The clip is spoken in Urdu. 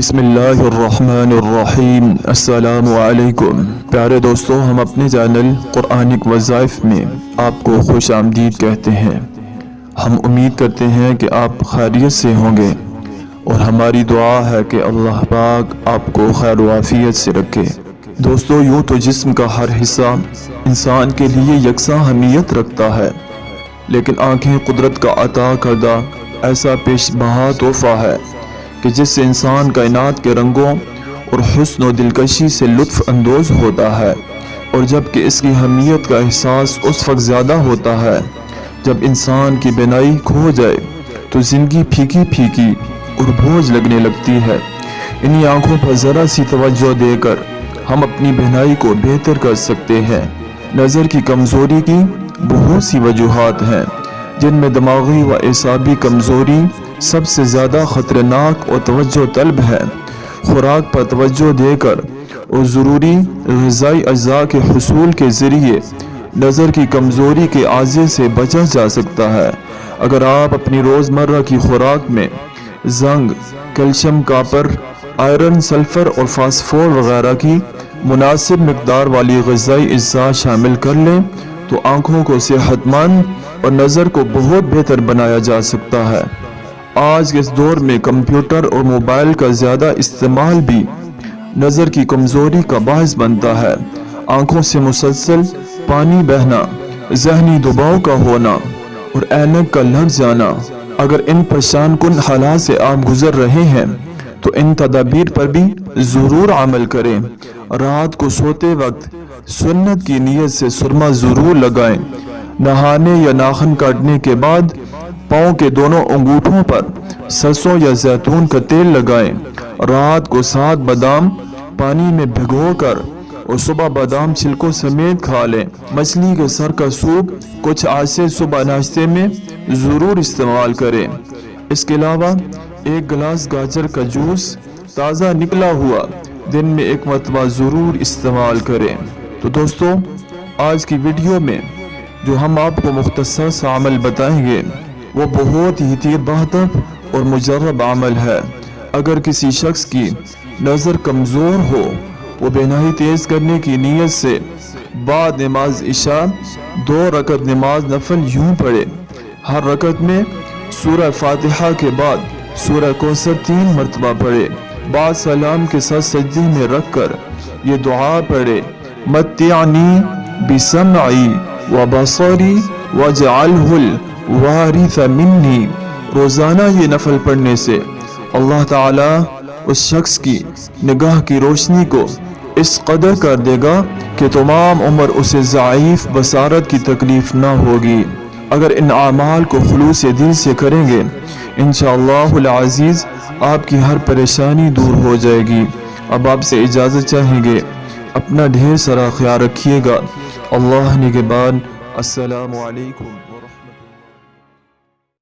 بسم اللہ الرحمن الرحیم۔ السلام علیکم پیارے دوستو، ہم اپنے چینل قرآنک وظائف میں آپ کو خوش آمدید کہتے ہیں۔ ہم امید کرتے ہیں کہ آپ خیریت سے ہوں گے، اور ہماری دعا ہے کہ اللہ پاک آپ کو خیر و عافیت سے رکھے۔ دوستو، یوں تو جسم کا ہر حصہ انسان کے لیے یکساں اہمیت رکھتا ہے، لیکن آنکھیں قدرت کا عطا کردہ ایسا پیش بہا تحفہ ہے کہ جس سے انسان کائنات کے رنگوں اور حسن و دلکشی سے لطف اندوز ہوتا ہے، اور جبکہ اس کی اہمیت کا احساس اس وقت زیادہ ہوتا ہے جب انسان کی بینائی کھو جائے تو زندگی پھیکی پھیکی اور بوجھ لگنے لگتی ہے۔ انہی آنکھوں پر ذرا سی توجہ دے کر ہم اپنی بینائی کو بہتر کر سکتے ہیں۔ نظر کی کمزوری کی بہت سی وجوہات ہیں، جن میں دماغی و اعصابی کمزوری سب سے زیادہ خطرناک اور توجہ طلب ہے۔ خوراک پر توجہ دے کر اور ضروری غذائی اجزاء کے حصول کے ذریعے نظر کی کمزوری کے عارضے سے بچا جا سکتا ہے۔ اگر آپ اپنی روزمرہ کی خوراک میں zinc, calcium, copper, iron, sulphur اور فاسفور وغیرہ کی مناسب مقدار والی غذائی اجزاء شامل کر لیں تو آنکھوں کو صحت مند اور نظر کو بہت بہتر بنایا جا سکتا ہے۔ آج کے اس دور میں کمپیوٹر اور موبائل کا زیادہ استعمال بھی نظر کی کمزوری کا باعث بنتا ہے۔ آنکھوں سے مسلسل پانی بہنا، ذہنی دباؤ کا ہونا اور اینک کا لگ جانا، اگر ان پریشان کن حالات سے آپ گزر رہے ہیں تو ان تدابیر پر بھی ضرور عمل کریں۔ رات کو سوتے وقت سنت کی نیت سے سرما ضرور لگائیں۔ نہانے یا ناخن کاٹنے کے بعد پاؤں کے دونوں انگوٹھوں پر سرسوں یا زیتون کا تیل لگائیں۔ رات کو 7 بادام پانی میں بھگو کر اور صبح بادام چھلکوں سمیت کھا لیں۔ مچھلی کے سر کا سوپ کچھ آج سے صبح ناشتے میں ضرور استعمال کریں۔ اس کے علاوہ 1 گلاس گاجر کا جوس تازہ نکلا ہوا دن میں 1 مرتبہ ضرور استعمال کریں۔ تو دوستو، آج کی ویڈیو میں جو ہم آپ کو مختصر سا عمل بتائیں گے وہ بہت ہی تیر بہتر اور مجرب عمل ہے۔ اگر کسی شخص کی نظر کمزور ہو، وہ بینائی تیز کرنے کی نیت سے بعد نماز عشاء 2 رکعت نماز نفل یوں پڑھے۔ ہر رکعت میں سورہ فاتحہ کے بعد سورہ کوثر 3 مرتبہ پڑھے۔ بعد سلام کے ساتھ سجدے میں رکھ کر یہ دعا پڑھے: متعنی بسمعی و بصری واجعلہ الوارث منی۔ روزانہ یہ نفل پڑھنے سے اللہ تعالیٰ اس شخص کی نگاہ کی روشنی کو اس قدر کر دے گا کہ تمام عمر اسے ضعیف بصارت کی تکلیف نہ ہوگی۔ اگر ان اعمال کو خلوص دل سے کریں گے، انشاءاللہ العزیز آپ کی ہر پریشانی دور ہو جائے گی۔ اب آپ سے اجازت چاہیں گے، اپنا ڈھیر سارا خیال رکھیے گا۔ اللہ نگہبان۔ السلام علیکم ورحمۃ اللہ۔